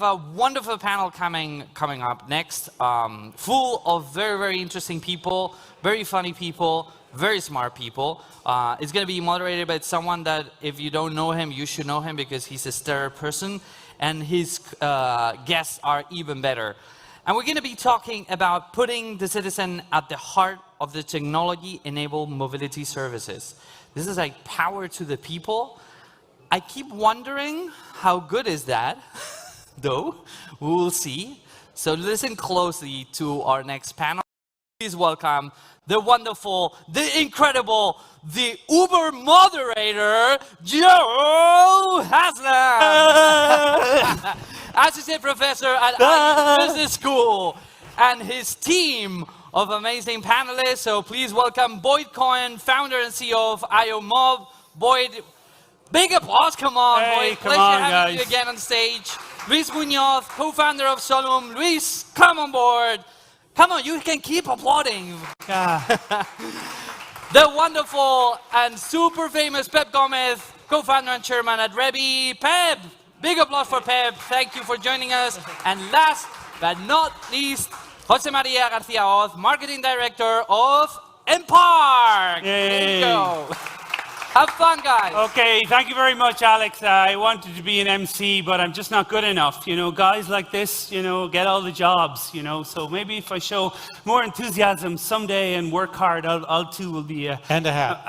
a wonderful panel coming up next, full of very, very interesting people, very funny people, very smart people. It's going to be moderated by someone that, if you don't know him, you should know him because he's a stellar person, and his guests are even better. And we're going to be talking about putting the citizen at the heart of the technology-enabled mobility services. This is like power to the people. I keep wondering, how good is that? Though, we will see. So listen closely to our next panel. Please welcome the wonderful, the incredible, the Uber moderator, Joe Haslam. Associate Professor at IU Business School, and his team of amazing panelists. So please welcome Boyd Cohen, founder and CEO of IO Mob. Boyd, big applause, come on, hey, Boyd. Come Pleasure on, having guys. you again on stage. Luis Munoz, co-founder of Solum. Luis, come on board. Come on, you can keep applauding. The wonderful and super famous Pep Gomez, co-founder and chairman at Rebi. Pep, big applause for Pep. Thank you for joining us. And last but not least, Jose Maria Garcia Oz, marketing director of Empark. There you go. Have fun, guys. Okay, thank you very much, Alex. I wanted to be an MC, but I'm just not good enough. You know, guys like this, you know, get all the jobs, you know. So maybe if I show more enthusiasm someday and work hard, I'll too will be a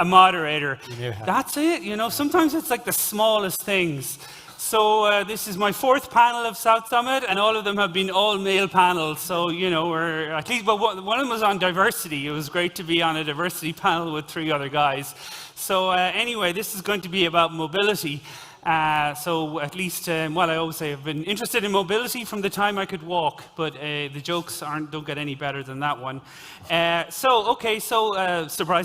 moderator. That's it, you know. Sometimes it's like the smallest things. So this is my 4th panel of South Summit, and all of them have been all-male panels. So, you know, we're at least, but one of them was on diversity. It was great to be on a diversity panel with 3 other guys. So anyway, this is going to be about mobility. So at least, well, I always say I've been interested in mobility from the time I could walk, but the jokes don't get any better than that one. Surprise,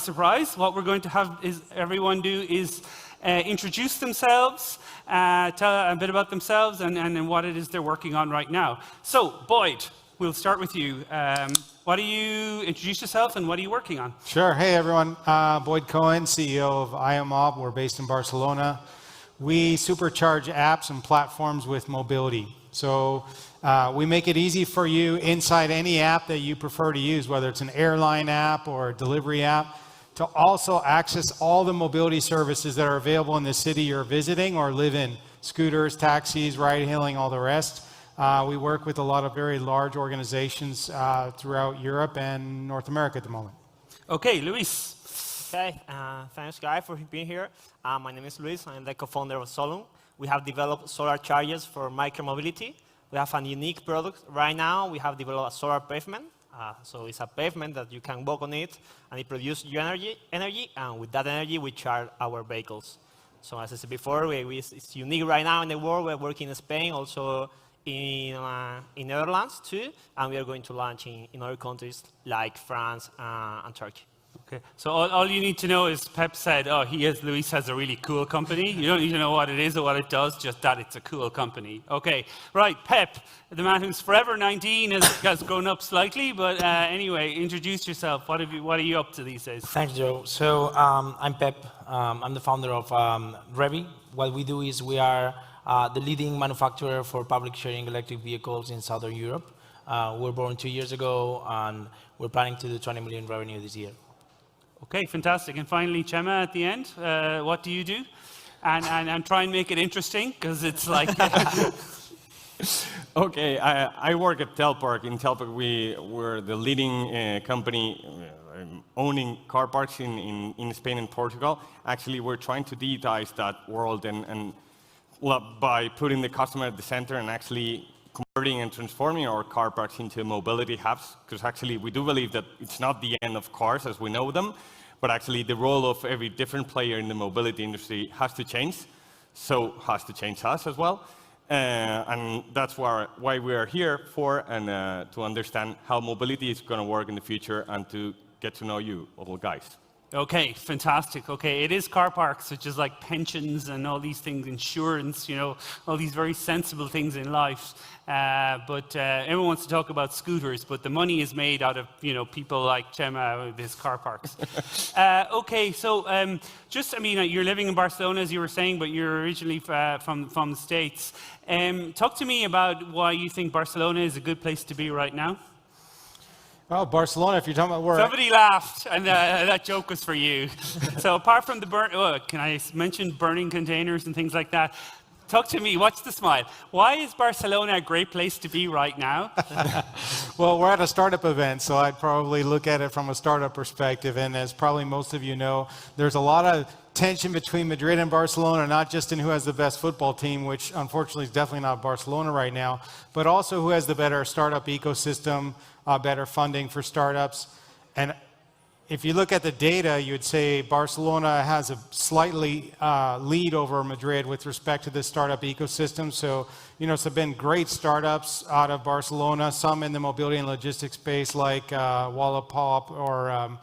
surprise, what we're going to have is everyone do is introduce themselves, tell a bit about themselves and what it is they're working on right now. So, Boyd, we'll start with you. Why do you introduce yourself and what are you working on? Sure. Hey, everyone. Boyd Cohen, CEO of IO Mob. We're based in Barcelona. We supercharge apps and platforms with mobility. So we make it easy for you inside any app that you prefer to use, whether it's an airline app or a delivery app, to also access all the mobility services that are available in the city you're visiting or live in. Scooters, taxis, ride-hailing, all the rest. We work with a lot of very large organizations throughout Europe and North America at the moment. Okay, Luis. Okay, thanks, guys, for being here. My name is Luis. I'm the co-founder of Solum. We have developed solar chargers for micromobility. We have a unique product. Right now, we have developed a solar pavement. So it's a pavement that you can walk on it, and it produces energy, and with that energy, we charge our vehicles. So as I said before, it's unique right now in the world. We're working in Spain, also in Netherlands too, and we are going to launch in other countries like France and Turkey. Okay, so all you need to know is Pep said, oh, Luis has a really cool company. You don't need to know what it is or what it does, just that it's a cool company. Okay, right, Pep, the man who's forever 19 has grown up slightly, but anyway, introduce yourself. What are you up to these days? Thanks, Joe. So I'm Pep. I'm the founder of Rebi. What we do is we are the leading manufacturer for public sharing electric vehicles in Southern Europe. We were born 2 years ago, and we're planning to do 20 million revenue this year. Okay, fantastic. And finally, Chema, at the end, what do you do? And try and make it interesting, because it's like... Okay, I work at Telpark. In Telpark, we're the leading company owning car parks in Spain and Portugal. Actually, we're trying to digitize that world and by putting the customer at the center and actually converting and transforming our car parks into mobility hubs, because actually we do believe that it's not the end of cars as we know them, but actually the role of every different player in the mobility industry has to change, so has to change us as well. And that's why we are here for, and to understand how mobility is going to work in the future and to get to know you, all guys. Okay, fantastic. Okay, it is car parks, which is like pensions and all these things, insurance, all these very sensible things in life. But everyone wants to talk about scooters, but the money is made out of, people like Chema with his car parks. Okay, so you're living in Barcelona, as you were saying, but you're originally from the States. Talk to me about why you think Barcelona is a good place to be right now. Well, Barcelona, if you're talking about where... Somebody laughed, and that joke was for you. So apart from the can I mention burning containers and things like that? Talk to me, watch the smile. Why is Barcelona a great place to be right now? Well, we're at a startup event, so I'd probably look at it from a startup perspective. And as probably most of you know, there's a lot of tension between Madrid and Barcelona, not just in who has the best football team, which unfortunately is definitely not Barcelona right now, but also who has the better startup ecosystem, better funding for startups. And if you look at the data, you'd say Barcelona has a slightly lead over Madrid with respect to the startup ecosystem. So, it's been great startups out of Barcelona, some in the mobility and logistics space like Wallapop or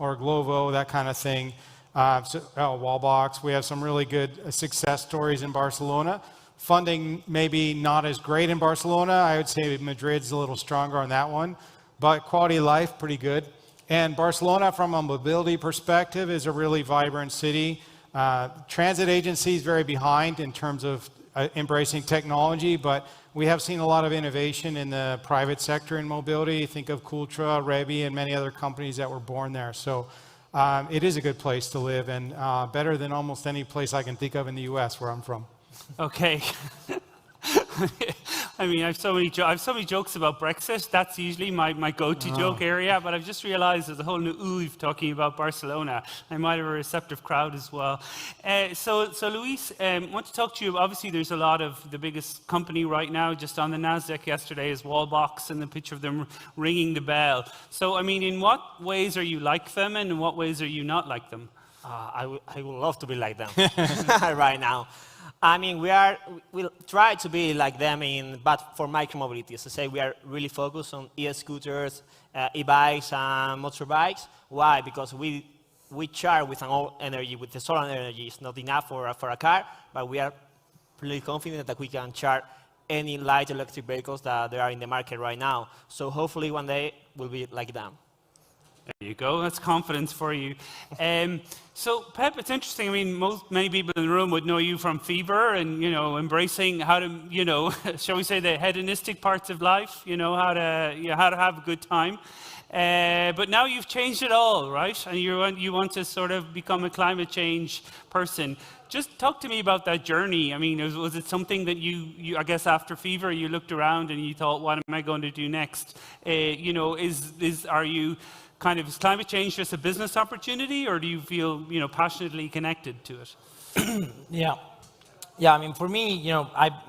Glovo, that kind of thing. Wallbox. We have some really good success stories in Barcelona. Funding maybe not as great in Barcelona. I would say Madrid's a little stronger on that one, but quality of life, pretty good. And Barcelona, from a mobility perspective, is a really vibrant city. Transit agencies very behind in terms of embracing technology, but we have seen a lot of innovation in the private sector in mobility. Think of Cultra, Rebi, and many other companies that were born there. So it is a good place to live, and better than almost any place I can think of in the US where I'm from. Okay. I have so many jokes about Brexit. That's usually my go-to joke area. But I've just realized there's a whole new ooh talking about Barcelona. I might have a receptive crowd as well. So Luis, I want to talk to you. Obviously, there's a lot of the biggest company right now just on the Nasdaq yesterday is Wallbox, and the picture of them ringing the bell. So in what ways are you like them, and in what ways are you not like them? I would love to be like them right now. We'll try to be like them, but for micromobility. As I say, we are really focused on e-scooters, e-bikes, and motorbikes. Why? Because we charge with an old energy, with the solar energy. It's not enough for a car, but we are pretty confident that we can charge any light electric vehicles that there are in the market right now. So hopefully one day we'll be like them. There you go. That's confidence for you. So, Pep, it's interesting. Many people in the room would know you from Fever and, embracing how to, shall we say, the hedonistic parts of life, how to have a good time. But now you've changed it all, right? And you want to sort of become a climate change person. Just talk to me about that journey. Was it something that you I guess after Fever, you looked around and you thought, what am I going to do next? Are you is climate change just a business opportunity, or do you feel, passionately connected to it? Yeah. For me,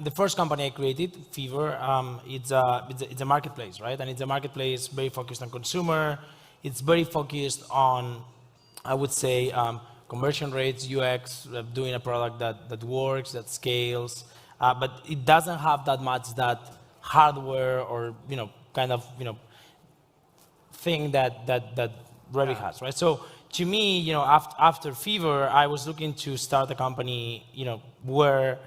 the first company I created, Fever, it's a marketplace, right? And it's a marketplace very focused on consumer. It's very focused on, I would say, conversion rates, UX, doing a product that works, that scales, but it doesn't have that much that hardware or thing that Rebi has, right? So to me, after Fever, I was looking to start a company, where,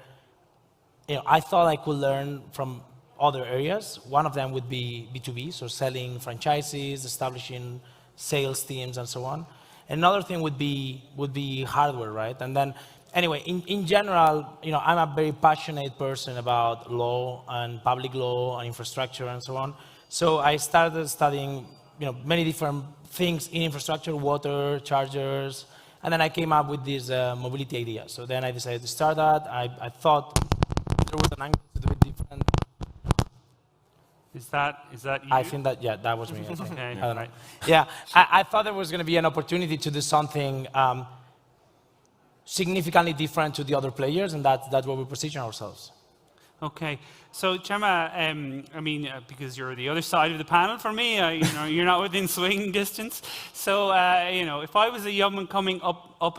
I thought I could learn from other areas. One of them would be B2B, so selling franchises, establishing sales teams, and so on. Another thing would be hardware, right? And then, anyway, in general, I'm a very passionate person about law and public law and infrastructure and so on. So I started studying many different things in infrastructure, water, chargers, and then I came up with this mobility idea. So then I decided to start that. I thought there was an angle to do it different. Is that you? I think that was me. I think. Okay, I don't know. right. Yeah, I thought there was going to be an opportunity to do something significantly different to the other players, and that's where we position ourselves. Okay, so Chema, because you're the other side of the panel for me, you're not within swinging distance. So, if I was a young man coming up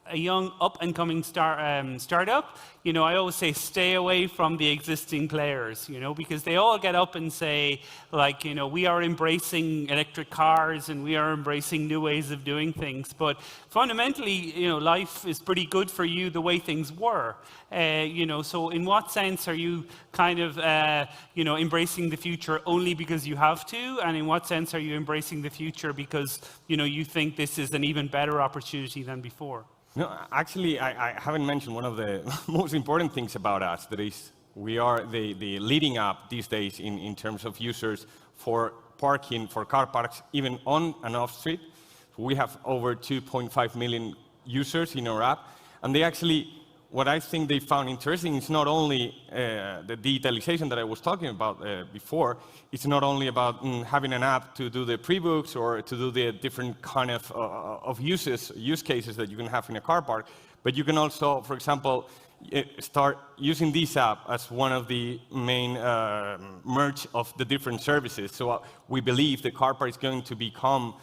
a young up-and-coming startup, you know, I always say stay away from the existing players, you know, because they all get up and say, like, you know, we are embracing electric cars and we are embracing new ways of doing things. But fundamentally, you know, life is pretty good for you the way things were. You know, so in what sense are you kind of, you know, embracing the future only because you have to? And in what sense are you embracing the future because, you know, you think this is an even better opportunity than before? No, actually, I haven't mentioned one of the most important things about us. That is, we are the leading app these days in terms of users for parking, for car parks, even on and off street. We have over 2.5 million users in our app, and they actually, what I think they found interesting is not only the digitalization that I was talking about before. It's not only about having an app to do the pre-books or to do the different kind of use cases that you can have in a car park, but you can also, for example, start using this app as one of the main merge of the different services. So we believe the car park is going to become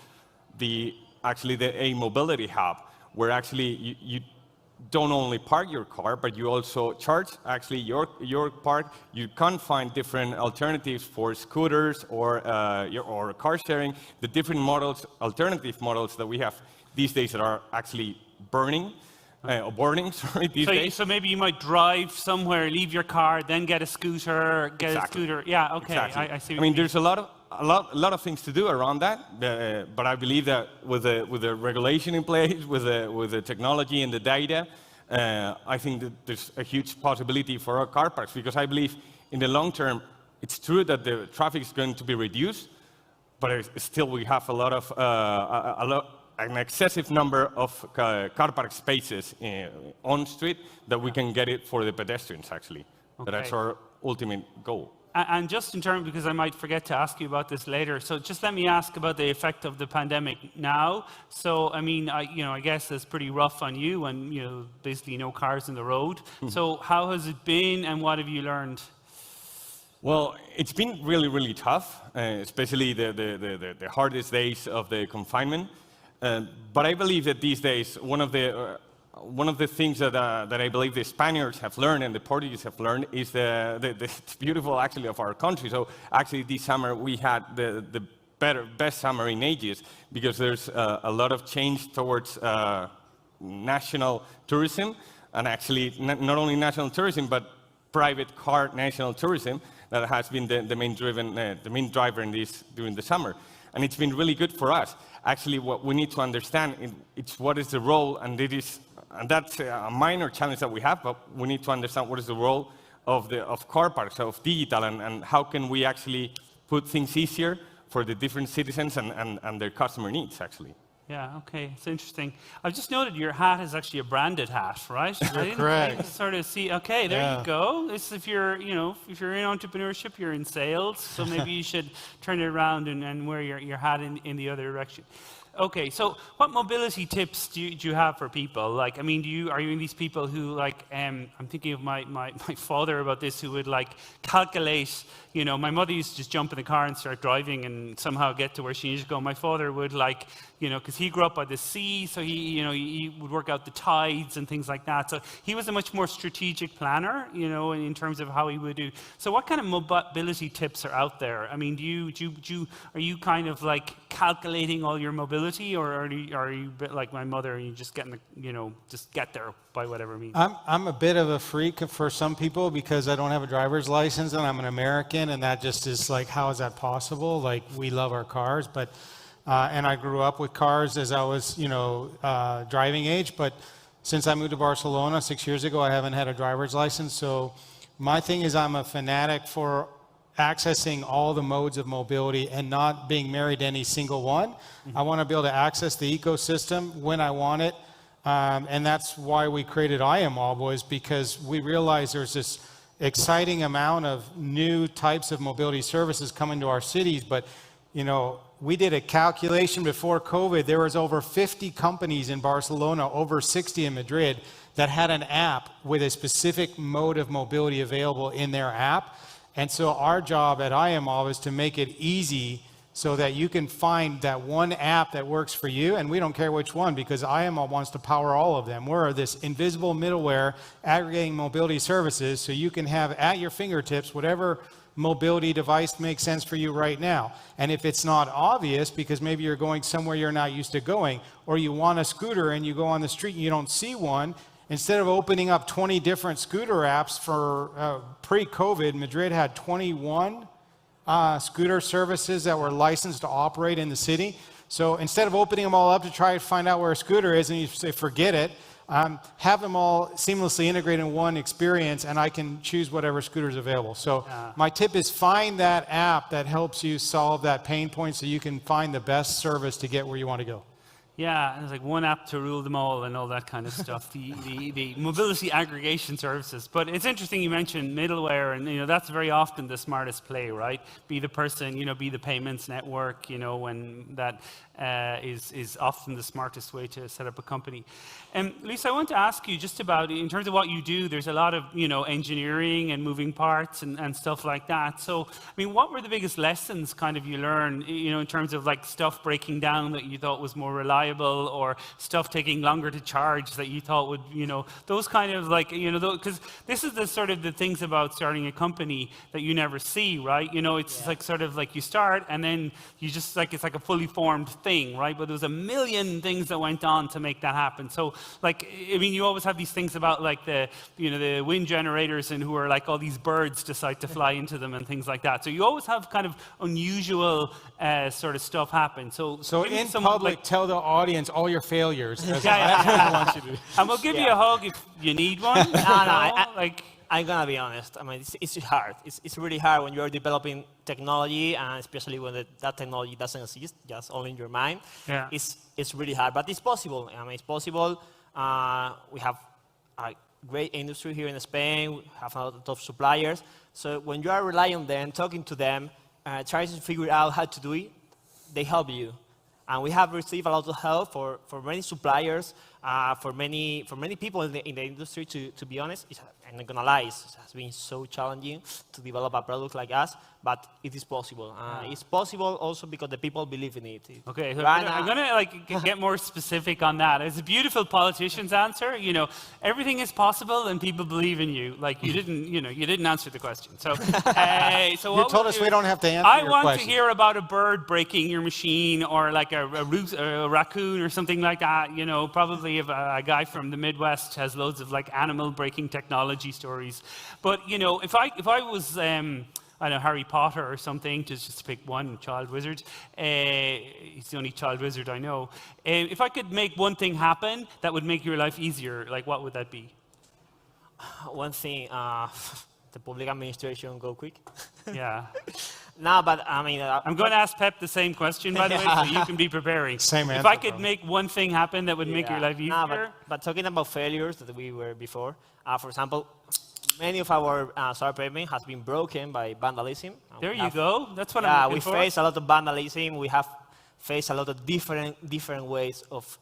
actually a mobility hub, where actually you don't only park your car, but you also charge actually your park. You can find different alternatives for scooters or car sharing. The different models, alternative models that we have these days that are actually burning these days. So maybe you might drive somewhere, leave your car, then get a scooter, Exactly. Yeah, okay, Exactly. I see. I mean, there's a lot of things to do around that, but I believe that with the regulation in place, with the technology and the data, I think that there's a huge possibility for our car parks, because I believe in the long term, it's true that the traffic is going to be reduced, but still we have an excessive number of car park spaces on street that we can get it for the pedestrians, actually. Okay. That's our ultimate goal. And just in terms, because I might forget to ask you about this later, so just let me ask about the effect of the pandemic now. So, I mean, I guess it's pretty rough on you, and, you know, basically no cars on the road. So how has it been, and what have you learned? Well, it's been really, really tough, especially the hardest days of the confinement. But I believe that these days, one of the things that I believe the Spaniards have learned and the Portuguese have learned is the beautiful, actually, of our country. So actually this summer we had the best summer in ages, because there's a lot of change towards national tourism, and actually not only national tourism, but private car national tourism that has been the main driver in this during the summer. And it's been really good for us. Actually, what we need to understand is what is the role, and that's a minor challenge that we have, but we need to understand what is the role of car parks, of digital, and how can we actually put things easier for the different citizens and their customer needs, actually. Yeah, okay, it's interesting. I've just noted your hat is actually a branded hat, right? Correct. Sort of see, okay, there you go. This, if you're in entrepreneurship, you're in sales, so maybe you should turn it around and wear your hat in the other direction. Okay, so what mobility tips do you have for people? Like, I mean, are you these people who, like, I'm thinking of my father about this, who would, like, calculate, you know, my mother used to just jump in the car and start driving and somehow get to where she needed to go. My father would, like, you know, because he grew up by the sea, so he would work out the tides and things like that. So he was a much more strategic planner, you know, in terms of how he would do. So what kind of mobility tips are out there? I mean, are you kind of like calculating all your mobility, or are you a bit like my mother and you just just get there by whatever means? I'm a bit of a freak for some people, because I don't have a driver's license and I'm an American, and that just is like, how is that possible? Like, we love our cars, but and I grew up with cars as I was, driving age, but since I moved to Barcelona 6 years ago, I haven't had a driver's license. So my thing is, I'm a fanatic for accessing all the modes of mobility and not being married to any single one. Mm-hmm. I want to be able to access the ecosystem when I want it. And that's why we created IAMOB, was because we realized there's this exciting amount of new types of mobility services coming to our cities. But, we did a calculation before COVID. There was over 50 companies in Barcelona, over 60 in Madrid, that had an app with a specific mode of mobility available in their app. And so our job at IAMOB is to make it easy so that you can find that one app that works for you, and we don't care which one because IMO wants to power all of them. We're this invisible middleware aggregating mobility services so you can have at your fingertips whatever mobility device makes sense for you right now. And if it's not obvious because maybe you're going somewhere you're not used to going, or you want a scooter and you go on the street and you don't see one, instead of opening up 20 different scooter apps for pre-COVID, Madrid had 21 scooter services that were licensed to operate in the city. So instead of opening them all up to try to find out where a scooter is and you say, forget it, have them all seamlessly integrated in one experience, and I can choose whatever scooter is available. So my tip is find that app that helps you solve that pain point so you can find the best service to get where you want to go. Yeah, and it's like one app to rule them all and all that kind of stuff, the mobility aggregation services. But it's interesting you mentioned middleware, and that's very often the smartest play, right? Be the person, be the payments network, when that is often the smartest way to set up a company. Lisa, I want to ask you just about, in terms of what you do, there's a lot of, engineering and moving parts and stuff like that. So, what were the biggest lessons kind of you learned, in terms of like stuff breaking down that you thought was more reliable, or stuff taking longer to charge that you thought would, those kind of like, because this is the sort of the things about starting a company that you never see, right? It's like sort of like you start and then you just like, it's like a fully formed thing, right? But there was a million things that went on to make that happen. So like, you always have these things about like the wind generators and who are like all these birds decide to fly into them and things like that. So you always have kind of unusual sort of stuff happen. So in public, tell the audience all your failures. That's what I want you to do. And we'll give you a hug if you need one. I'm gonna be honest. It's hard. It's really hard when you're developing technology, and especially when that technology doesn't exist, just only in your mind. Yeah. It's really hard, but it's possible. It's possible. We have a great industry here in Spain. We have a lot of suppliers. So when you are relying on them, talking to them, trying to figure out how to do it, they help you. And we have received a lot of help for many suppliers, for many people in the industry. To be honest, I'm not gonna lie, it has been so challenging to develop a product like us, but it is possible. It's possible also because the people believe in it. Okay, so I'm gonna like get more specific on that. It's a beautiful politician's answer. Everything is possible, and people believe in you. Like you didn't answer the question. So, so you told us we don't have to answer your question. I want to hear about a bird breaking your machine, or like a raccoon or something like that. Probably if a guy from the Midwest has loads of like animal breaking technology stories. But if I was I don't know, Harry Potter or something, to just pick one child wizard. He's the only child wizard I know. If I could make one thing happen that would make your life easier, like what would that be? One thing, the public administration go quick. Yeah. No, but I'm going to ask Pep the same question, by the way, so you can be preparing. Same answer. If I could make one thing happen that would make your life easier. No, but talking about failures that we were before, for example, many of our solar pavement has been broken by vandalism. There you go. That's what I'm looking for. We face a lot of vandalism. We have faced a lot of different ways of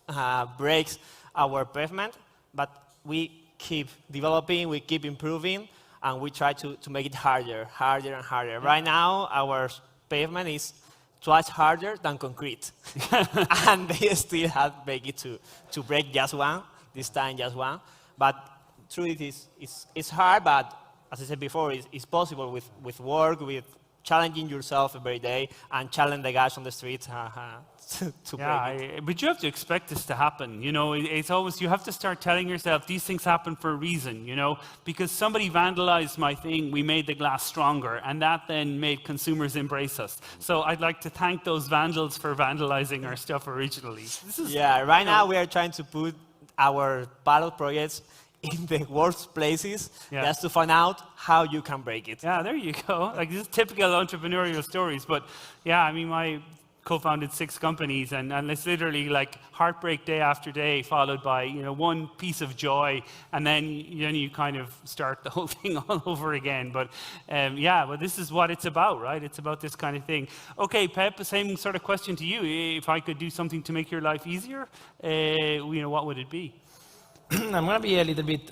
breaks our pavement, but we keep developing, we keep improving, and we try to make it harder and harder. Right now, our pavement is twice harder than concrete. And they still have made it to break just one, this time just one. But truly, it's hard, but as I said before, it's possible with work, with challenging yourself every day, and challenge the guys on the street to break it. But you have to expect this to happen. It's always, you have to start telling yourself these things happen for a reason, because somebody vandalized my thing, we made the glass stronger, and that then made consumers embrace us. So I'd like to thank those vandals for vandalizing our stuff originally. Right now we are trying to put our pilot projects in the worst places just to find out how you can break it. Yeah, there you go. Like, this is typical entrepreneurial stories. But yeah, I co-founded 6 companies, and it's literally like heartbreak day after day, followed by one piece of joy, and then you kind of start the whole thing all over again. But but this is what it's about, right? It's about this kind of thing. Okay, Pep, the same sort of question to you. If I could do something to make your life easier, what would it be? I'm going to be a little bit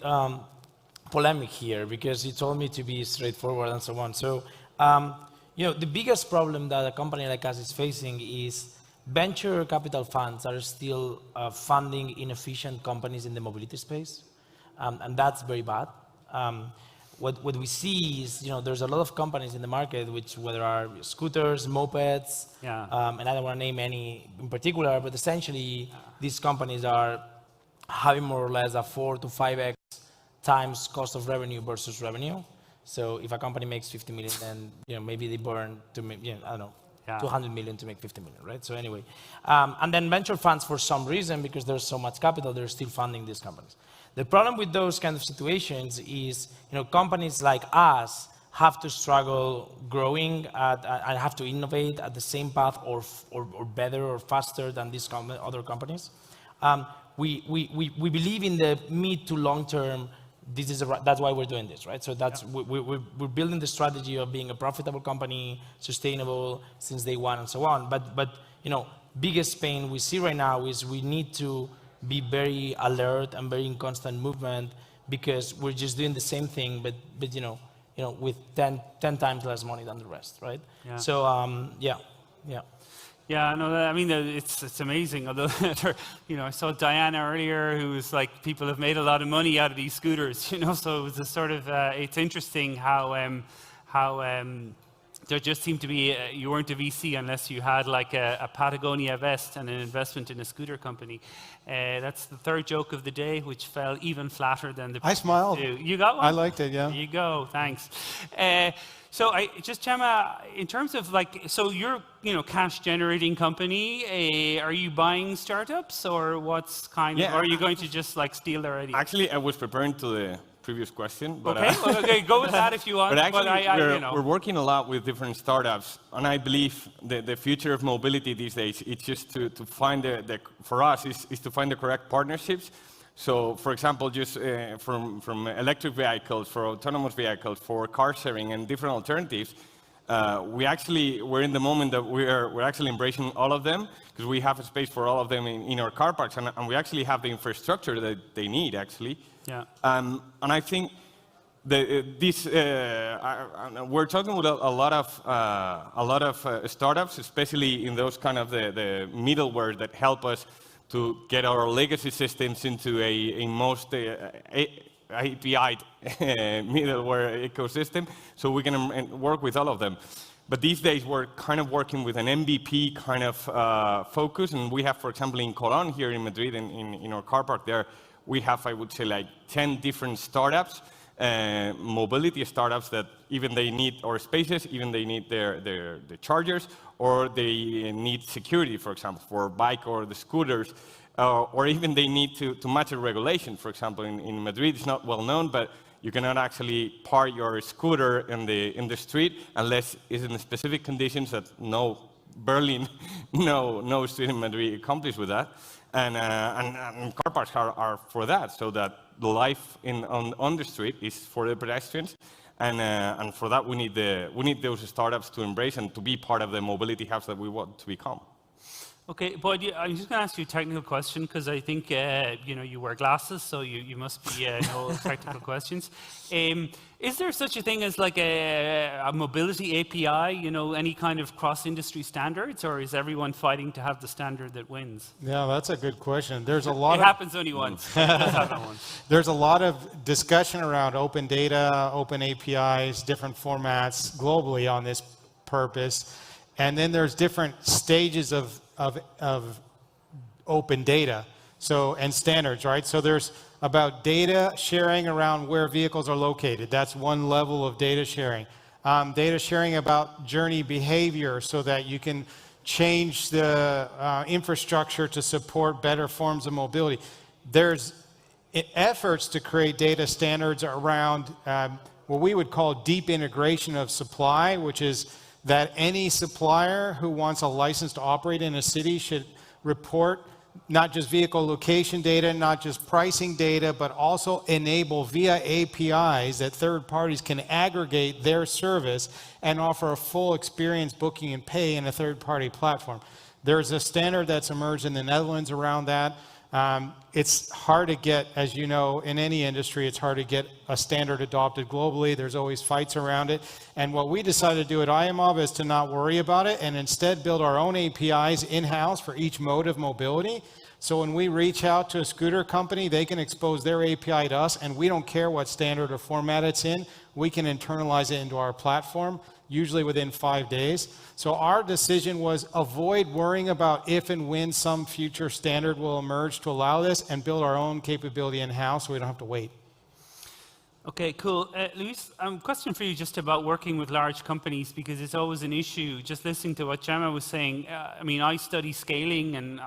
polemic here because you told me to be straightforward and so on. So, The biggest problem that a company like us is facing is venture capital funds are still funding inefficient companies in the mobility space, and that's very bad. What we see is, there's a lot of companies in the market which, whether are scooters, mopeds, and I don't want to name any in particular, but essentially these companies are having more or less a 4 to 5x times cost of revenue versus revenue. So if a company makes 50 million, then maybe they burn to make, I don't know, 200 million to make 50 million, right? So anyway, and then venture funds, for some reason, because there's so much capital, they're still funding these companies. The problem with those kind of situations is, companies like us have to struggle growing and have to innovate at the same path or better or faster than these other companies. We believe in the mid to long term. That's why we're doing this, right? So that's we're building the strategy of being a profitable company, sustainable since day one, and so on. But biggest pain we see right now is we need to be very alert and very in constant movement, because we're just doing the same thing, but with 10 times less money than the rest, right? Yeah. So yeah. Yeah, no, I mean, it's amazing. Although, I saw Diana earlier, who was like, people have made a lot of money out of these scooters, so it was a sort of, it's interesting how there just seemed to be, you weren't a VC unless you had like a Patagonia vest and an investment in a scooter company. That's the third joke of the day, which fell even flatter than the previous I smiled. two. You got one? I liked it, yeah. There you go, thanks. So Gemma, in terms of so you're, cash generating company, are you buying startups, or what's kind of, or are you going to just steal their ideas? Actually, I was preparing to the previous question, but okay, go with that if you want. But actually, we're working a lot with different startups, and I believe the future of mobility these days, it's just to find for us is to find the correct partnerships. So, for example, just from electric vehicles, for autonomous vehicles, for car sharing and different alternatives, we're in the moment that we're actually embracing all of them, because we have a space for all of them in our car parks, and we actually have the infrastructure that they need, actually. Yeah. And I think we're talking with a lot of startups, especially in those kind of the middleware that help us to get our legacy systems into a most API middleware ecosystem, so we can work with all of them. But these days, we're kind of working with an MVP kind of focus, and we have, for example, in Colón here in Madrid, in our car park there, we have, I would say, 10 different startups, mobility startups that even they need our spaces, even they need the chargers, or they need security, for example, for bike or the scooters, or even they need to match a regulation. For example, in Madrid, it's not well known, but you cannot actually park your scooter in the street unless it's in specific conditions that Berlin, no street in Madrid accomplishes with that. And car parks are for that, so that the life on the street is for the pedestrians, and for that we need those startups to embrace and to be part of the mobility hubs that we want to become. Okay, Boyd, I'm just going to ask you a technical question, because I think you wear glasses, so you must be know technical questions. Is there such a thing as a mobility API? Any kind of cross-industry standards, or is everyone fighting to have the standard that wins? Yeah, that's a good question. There's a lot. It happens only once. It does happen once. There's a lot of discussion around open data, open APIs, different formats globally on this purpose, and then there's different stages of open data, and standards, right? So there's about data sharing around where vehicles are located. That's one level of data sharing. Data sharing about journey behavior, so that you can change the infrastructure to support better forms of mobility. There's efforts to create data standards around what we would call deep integration of supply, which is that any supplier who wants a license to operate in a city should report not just vehicle location data, not just pricing data, but also enable via APIs that third parties can aggregate their service and offer a full experience booking and pay in a third-party platform. There's a standard that's emerged in the Netherlands around that. It's hard to get, as you know, in any industry, it's hard to get a standard adopted globally. There's always fights around it. And what we decided to do at IMOB is to not worry about it and instead build our own APIs in-house for each mode of mobility. So when we reach out to a scooter company, they can expose their API to us, and we don't care what standard or format it's in. We can internalize it into our platform, usually within 5 days. So our decision was avoid worrying about if and when some future standard will emerge to allow this, and build our own capability in-house so we don't have to wait. Okay, cool. Luis, question for you just about working with large companies, because it's always an issue. Just listening to what Gemma was saying, I mean, I study scaling, and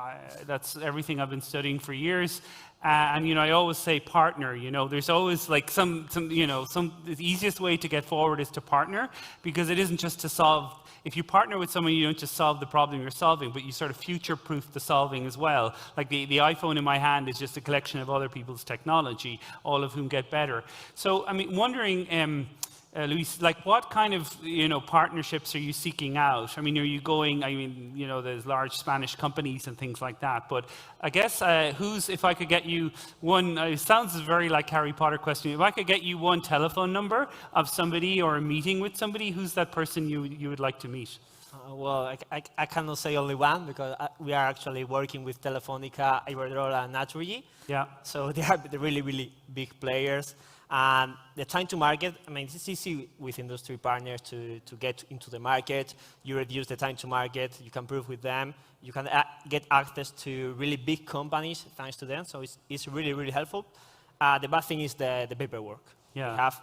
that's everything I've been studying for years. And you know, I always say partner. You know, there's always like the easiest way to get forward is to partner, because it isn't just to solve. If you partner with someone, you don't just solve the problem you're solving, but you sort of future-proof the solving as well. Like the iPhone in my hand is just a collection of other people's technology, all of whom get better. So, I mean, wondering, Luis, like what kind of, you know, partnerships are you seeking out? I mean, are you going, I mean, you know, there's large Spanish companies and things like that, but I guess if I could get you one, it sounds very like Harry Potter question, if I could get you one telephone number of somebody or a meeting with somebody, who's that person you would like to meet? Well, I cannot say only one, because we are actually working with Telefónica, Iberdrola, and Naturgy. Yeah. So they are the really, really big players. And the time to market, I mean, it's easy with industry partners to get into the market. You reduce the time to market. You can prove with them. You can get access to really big companies thanks to them. So it's really, really helpful. The bad thing is the paperwork. Yeah. We have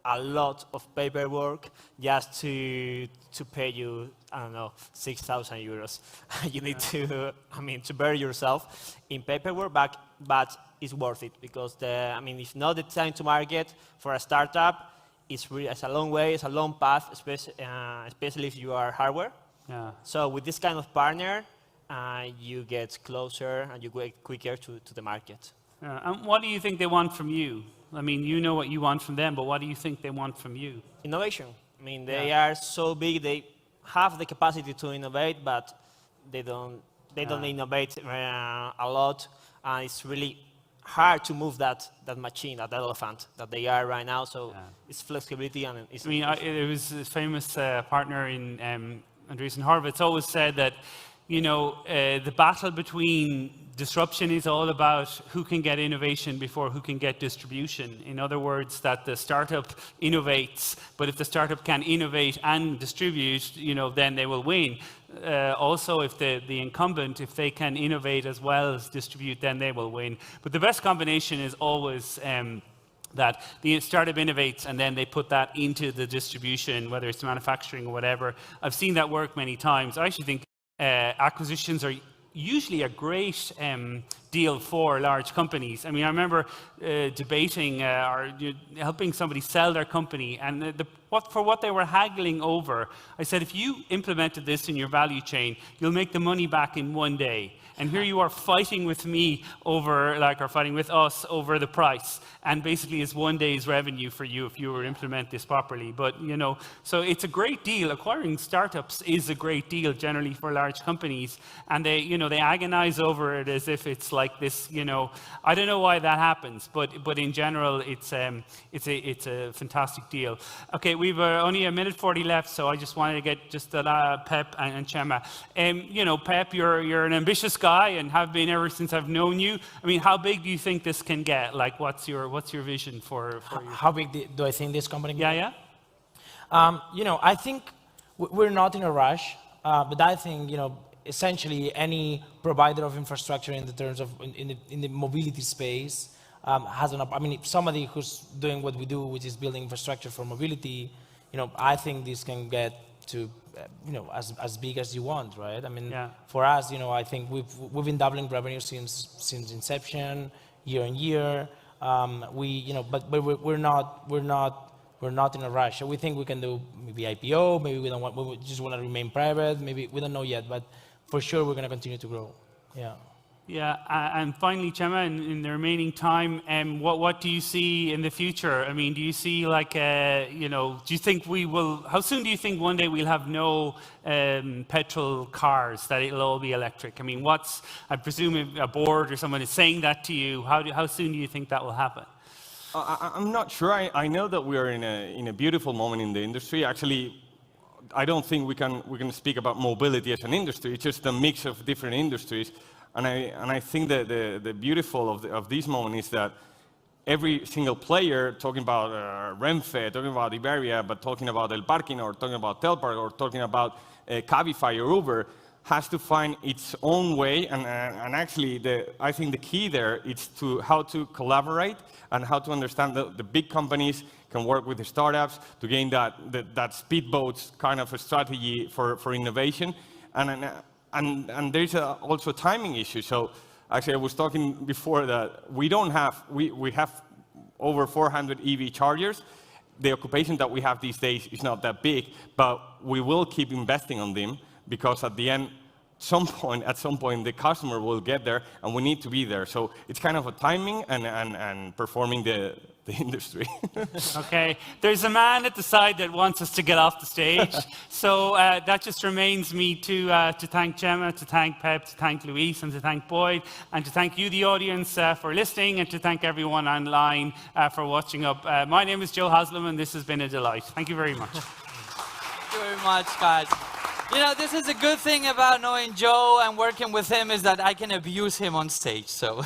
a lot of paperwork just to pay you, I don't know, 6,000 euros. You need to bury yourself in paperwork, but it's worth it, because if not the time to market for a startup, it's a long way, it's a long path, especially if you are hardware. Yeah. So with this kind of partner, you get closer and you get quicker to the market. And what do you think they want from you? I mean, you know what you want from them, but what do you think they want from you? Innovation. I mean, they are so big, they have the capacity to innovate, but they don't innovate a lot, and it's really hard to move that machine, that elephant that they are right now. So it's flexibility and it's. I mean, it was a famous partner in Andreessen Horowitz always said that, you know, the battle between disruption is all about who can get innovation before who can get distribution. In other words, that the startup innovates, but if the startup can innovate and distribute, you know, then they will win. Also, if the incumbent, if they can innovate as well as distribute, then they will win. But the best combination is always that the startup innovates and then they put that into the distribution, whether it's manufacturing or whatever. I've seen that work many times. I actually think acquisitions are usually a great deal for large companies. I mean, I remember debating or helping somebody sell their company, and for what they were haggling over, I said, if you implemented this in your value chain, you'll make the money back in 1 day. And here you are fighting with me over, or fighting with us over the price. And basically it's 1 day's revenue for you if you were to implement this properly. But, you know, so it's a great deal. Acquiring startups is a great deal generally for large companies. And they, you know, they agonize over it as if it's like this, you know, I don't know why that happens, but in general, it's a fantastic deal. Okay, we've only 1:40 left, so I just wanted to get just Pep and Chema. You know, Pep, you're an ambitious guy and have been ever since I've known you. I mean, how big do you think this can get? Like, what's your vision for your... How big do I think this company can get? Yeah. You know, I think we're not in a rush, but I think, you know, essentially any provider of infrastructure in the terms of in the mobility space has an. I mean, if somebody who's doing what we do, which is building infrastructure for mobility, you know, I think this can get to, you know, as big as you want, right? I mean, for us, you know, I think we've been doubling revenue since inception, year on year. You know, but we're not in a rush. So we think we can do maybe IPO, maybe we just want to remain private, maybe we don't know yet, but for sure we're going to continue to grow. Yeah. Yeah, and finally, Gemma, in the remaining time, what do you see in the future? I mean, do you see like, you know, do you think we will, how soon do you think one day we'll have no petrol cars, that it'll all be electric? I mean, I presume a board or someone is saying that to you, how soon do you think that will happen? I'm not sure. I know that we are in a beautiful moment in the industry. Actually, I don't think we can speak about mobility as an industry. It's just a mix of different industries. And I think that the beautiful of this moment is that every single player talking about Renfe, talking about Iberia, but talking about El Parking, or talking about Telpark, or talking about Cabify or Uber, has to find its own way. And actually, I think the key there is how to collaborate and how to understand that the big companies can work with the startups to gain that speedboats kind of a strategy for innovation. And there's also a timing issue. So actually, I was talking before that we have over 400 EV chargers. The occupation that we have these days is not that big, but we will keep investing on them because at the end, at some point, the customer will get there, and we need to be there. So it's kind of a timing and performing the industry. Okay, there's a man at the side that wants us to get off the stage. So that just remains me to thank Gemma, to thank Pep, to thank Luis, and to thank Boyd, and to thank you, the audience, for listening, and to thank everyone online for watching up. My name is Joe Haslam, and this has been a delight. Thank you very much. Thank you very much, guys. You know, this is a good thing about knowing Joe and working with him is that I can abuse him on stage, so.